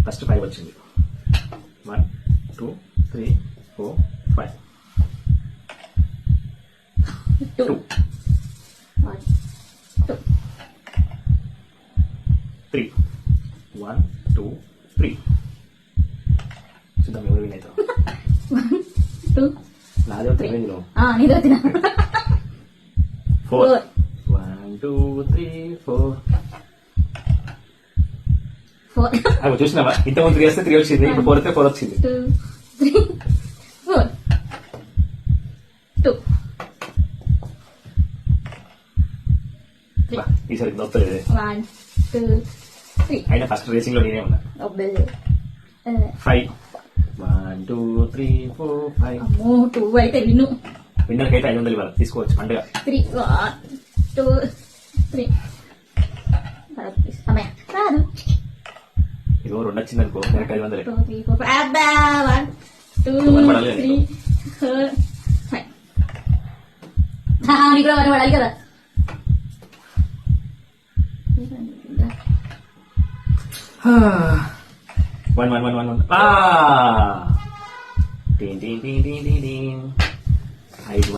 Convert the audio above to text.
First 5 వచ్చింది. 1 2 3 4 5. 2 1 2 3 1 2 3. చూద్దాం ఎవరు విన్ అవుతారు. 1 2 నాదే 3 నువ్వు. నీదో తిన 4 1 2 3 4. 4 అవి చూసినావా, ఇంతకుముందు 3 వస్తే 3 వచ్చింది, ఇప్పుడు 4 వస్తే 4 వచ్చింది. 2 3 4 2 బా, ఈసారి దొరుకుతలేదు. 1 2 3 అయినా ఫస్ట్ రేసింగ్ లో నేనే ఉన్నా. 5 1 2 3 4 5. అమ్మో 2 అయితే విను. విన్నర్కి అయితే 500 ఇవ్వాలి, తీసుకోవచ్చు పండుగ. 3 1 2 3 సమయ రాదు. ఇదిగో 2 వచ్చింది అనుకో, డైరెక్ట్ 500. 2 3 4 అబ్బా 1 2 3 4 5. నీకు కూడా పడాలి కదా. 1 1 1 1 1. టీన్ టీన్ టీన్ టీన్ టీన్. 5